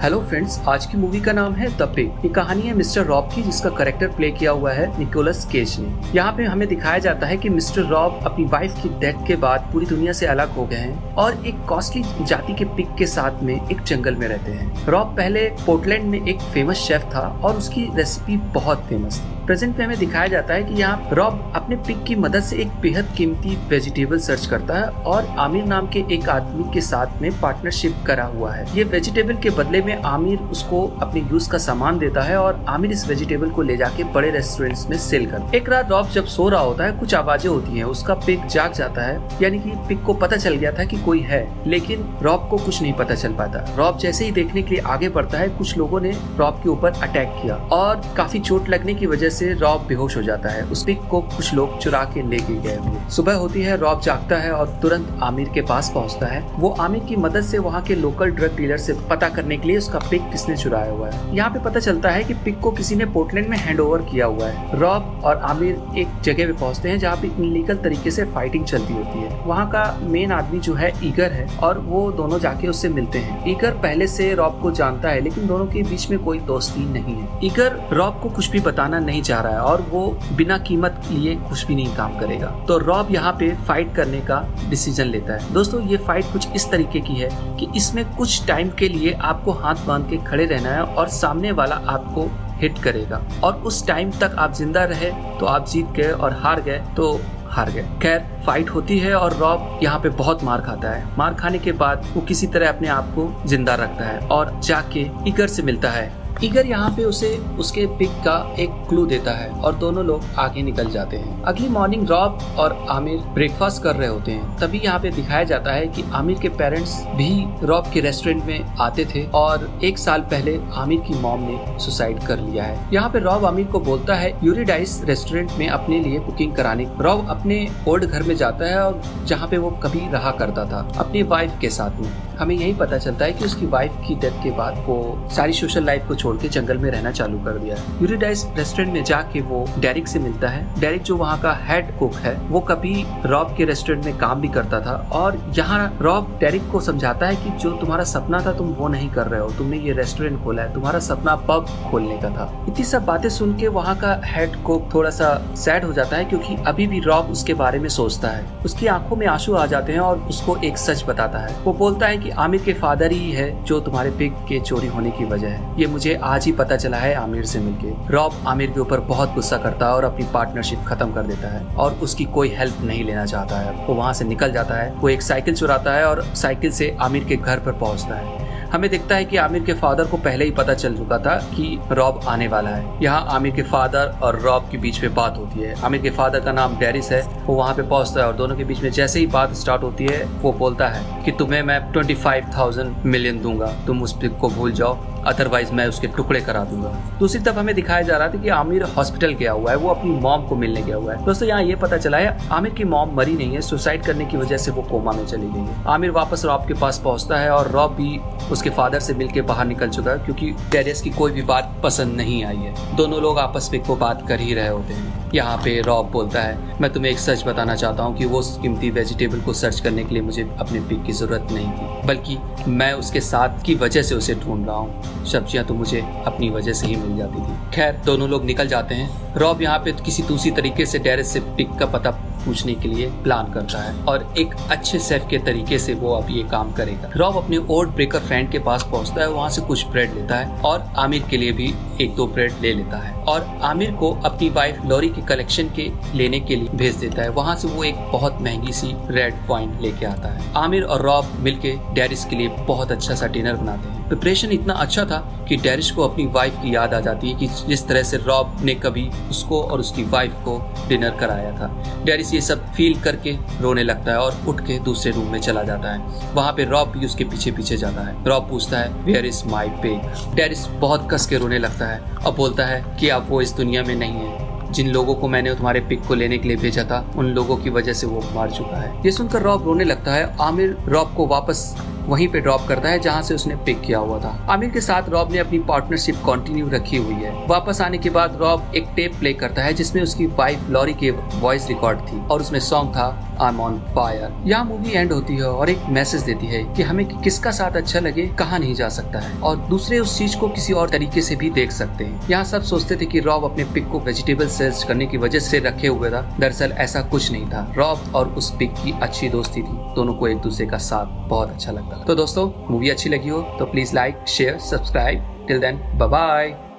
Hello friends, आज की movie का नाम है द पिग। ये कहानी है मिस्टर रॉब की, जिसका कैरेक्टर प्ले किया हुआ है निकोलस केज ने। यहाँ पे हमें दिखाया जाता है कि मिस्टर रॉब अपनी वाइफ की डेथ के बाद पूरी दुनिया से अलग हो गए हैं और एक कॉस्टली जाति के पिग के साथ में एक जंगल में रहते हैं। रॉब पहले पोर्टलैंड में एक फेमस शेफ था और उसकी रेसिपी बहुत फेमस थी। प्रेजेंट में हमें दिखाया जाता है कि यहाँ रॉब अपने पिग की मदद से एक बेहद कीमती वेजिटेबल सर्च करता है और आमिर नाम के एक आदमी के साथ में पार्टनरशिप करा हुआ है। ये वेजिटेबल के बदले में आमिर उसको अपने यूज का सामान देता है और आमिर इस वेजिटेबल को ले जाके बड़े रेस्टोरेंट्स में सेल करता है। एक रात रॉब जब सो रहा होता है, कुछ आवाजें होती हैं, उसका पिग जाग जाता है, यानी कि पिग को पता चल गया था कि कोई है, लेकिन रॉब को कुछ नहीं पता चल पाता। रॉब जैसे ही देखने के लिए आगे बढ़ता है, कुछ लोगों ने रॉब के ऊपर अटैक किया और काफी चोट लगने की वजह से रॉब बेहोश हो जाता है। उस पिग को कुछ लोग चुरा के लेके गए हुए। सुबह होती है, रॉब जागता है और तुरंत आमिर के पास पहुंचता है। वो आमिर की मदद से वहाँ के लोकल ड्रग डीलर से पता करने के लिए उसका पिग किसने चुराया हुआ है। यहाँ पे पता चलता है कि पिग को किसी ने पोर्टलैंड में हैंडओवर किया हुआ है। रॉब और आमिर एक जगह पे पहुंचते हैं जहाँ पे इनलीगल तरीके से फाइटिंग चलती होती है। वहाँ का मेन आदमी जो है ईगर है और वो दोनों जाके उससे मिलते हैं। ईगर पहले से रॉब को जानता है, लेकिन दोनों के बीच में कोई दोस्ती नहीं है। ईगर रॉब को कुछ भी बताना नहीं चाह रहा है और वो बिना कीमत लिए कुछ भी नहीं काम करेगा। तो रॉब यहाँ पे फाइट करने का डिसीजन लेता है। दोस्तों, ये फाइट कुछ इस तरीके की है कि इसमें कुछ टाइम के लिए आपको हाथ बांध के खड़े रहना है और सामने वाला आपको हिट करेगा और उस टाइम तक आप जिंदा रहे तो आप जीत गए और हार गए तो हार गए। खैर, फाइट होती है और रॉब यहाँ पे बहुत मार खाता है। मार खाने के बाद वो किसी तरह अपने आप को जिंदा रखता है और जाके ईगर से मिलता है। ईगर यहाँ पे उसे उसके पिग का एक क्लू देता है और दोनों लोग आगे निकल जाते हैं। अगली मॉर्निंग रॉब और आमिर ब्रेकफास्ट कर रहे होते हैं। तभी यहाँ पे दिखाया जाता है कि आमिर के पेरेंट्स भी रॉब के रेस्टोरेंट में आते थे और एक साल पहले आमिर की मॉम ने सुसाइड कर लिया है। यहाँ पे रॉब आमिर को बोलता है यूरिडाइस रेस्टोरेंट में अपने लिए कुकिंग कराने। रॉब अपने ओल्ड घर में जाता है और जहाँ पे वो कभी रहा करता था अपनी वाइफ के साथ में। हमें यही पता चलता है कि उसकी वाइफ की डेथ के बाद वो सारी सोशल लाइफ को छोड़ के जंगल में रहना चालू कर दिया है। यूरिडाइस रेस्टोरेंट में जाके वो डेरिक से मिलता है। डेरिक जो वहाँ का हेड कुक है, वो कभी रॉब के रेस्टोरेंट में काम भी करता था और यहाँ रॉब डेरिक को समझाता है कि जो तुम्हारा सपना था तुम वो नहीं कर रहे हो, तुमने ये रेस्टोरेंट खोला है, तुम्हारा सपना पब खोलने का था। इतनी सब बातें सुन के वहाँ का हेड कुक थोड़ा सा सैड हो जाता है, क्योंकि अभी भी रॉब उसके बारे में सोचता है। उसकी आंखों में आंसू आ जाते हैं और उसको एक सच बताता है। वो बोलता है कि आमिर के फादर ही है जो तुम्हारे पिग के चोरी होने की वजह है। ये मुझे आज ही पता चला है आमिर से मिलके। रॉब आमिर के ऊपर बहुत गुस्सा करता है और अपनी पार्टनरशिप खत्म कर देता है और उसकी कोई हेल्प नहीं लेना चाहता है। वो वहाँ से निकल जाता है। वो एक साइकिल चुराता है और साइकिल से आमिर के घर पर पहुँचता है। हमें दिखता है कि आमिर के फादर को पहले ही पता चल चुका था कि रॉब आने वाला है। यहाँ आमिर के फादर और रॉब के बीच में बात होती है। आमिर के फादर का नाम डेरिस है। वो वहाँ पे पहुँचता है और दोनों के बीच में जैसे ही बात स्टार्ट होती है, वो बोलता है कि तुम्हें मैं 25,000 मिलियन दूंगा, तुम उस पिग को भूल जाओ, अदरवाइज मैं उसके टुकड़े करा दूंगा। दूसरी तरफ हमें दिखाया जा रहा था कि आमिर हॉस्पिटल गया हुआ है, वो अपनी मॉम को मिलने गया हुआ है। दोस्तों, यहाँ ये पता चला है आमिर की मॉम मरी नहीं है, सुसाइड करने की वजह से वो कोमा में चली गई है। आमिर वापस रॉब के पास पहुंचता है और रॉब भी उसके फादर से मिलकर बाहर निकल चुका है, क्योंकि डेरिस की कोई भी बात पसंद नहीं आई है। दोनों लोग आपस में को बात कर ही रहे होते हैं। यहाँ पे रॉब बोलता है, मैं तुम्हें एक सच बताना चाहता हूँ कि वो कीमती वेजिटेबल को सर्च करने के लिए मुझे अपने पिग की जरूरत नहीं थी, बल्कि मैं उसके साथ की वजह से उसे ढूंढ रहा हूँ। सब्जियां तो मुझे अपनी वजह से ही मिल जाती थी। खैर, दोनों लोग निकल जाते हैं। रॉब यहाँ पे किसी दूसरी तरीके से डेरिस से पिग का पता पूछने के लिए प्लान करता है और एक अच्छे शेफ के तरीके से वो अब ये काम करेगा। रॉब अपने ओल्ड ब्रेकर फ्रेंड के पास पहुंचता है, वहाँ से कुछ ब्रेड लेता है और आमिर के लिए भी एक दो ब्रेड ले लेता है और आमिर को अपनी वाइफ लॉरी के कलेक्शन के लेने के लिए भेज देता है। वहाँ से वो एक बहुत महंगी सी रेड पॉइंट लेके आता है। आमिर और रॉब मिलके डेरिस के लिए बहुत अच्छा सा डिनर बनाते हैं। प्रिपरेशन इतना अच्छा था कि डेरिस को अपनी वाइफ की याद आ जाती है कि जिस तरह से रॉब ने कभी उसको और उसकी वाइफ को डिनर कराया था। डेरिस ये सब फील करके रोने लगता है और उठ के दूसरे रूम में चला जाता है। वहाँ पे रॉब भी उसके पीछे पीछे जाता है। रॉब पूछता है, वेयर इज माई पिग? डेरिस बहुत कस के रोने लगता है और बोलता है कि अब वो इस दुनिया में नहीं है। जिन लोगों को मैंने तुम्हारे पिग को लेने के लिए भेजा था, उन लोगों की वजह से वो मार चुका है। ये सुनकर रॉब रोने लगता है। आमिर रॉब को वापस वहीं पे ड्रॉप करता है जहाँ से उसने पिक किया हुआ था। आमिर के साथ रॉब ने अपनी पार्टनरशिप कंटिन्यू रखी हुई है। वापस आने के बाद रॉब एक टेप प्ले करता है जिसमें उसकी वाइफ लॉरी की वॉइस रिकॉर्ड थी और उसमें सॉन्ग था आई एम ऑन फायर। यहाँ मूवी एंड होती है और एक मैसेज देती है कि हमें किसका साथ अच्छा लगे कहा नहीं जा सकता है और दूसरे उस चीज को किसी और तरीके से भी देख सकते हैं। यहाँ सब सोचते थे कि रॉब अपने पिक को वेजिटेबल सर्च करने की वजह से रखे हुए था। दरअसल ऐसा कुछ नहीं था। रॉब और उस पिक की अच्छी दोस्ती थी। दोनों को एक दूसरे का साथ बहुत अच्छा लगता था। तो दोस्तों मूवी अच्छी लगी हो तो please like share subscribe. Till then bye bye.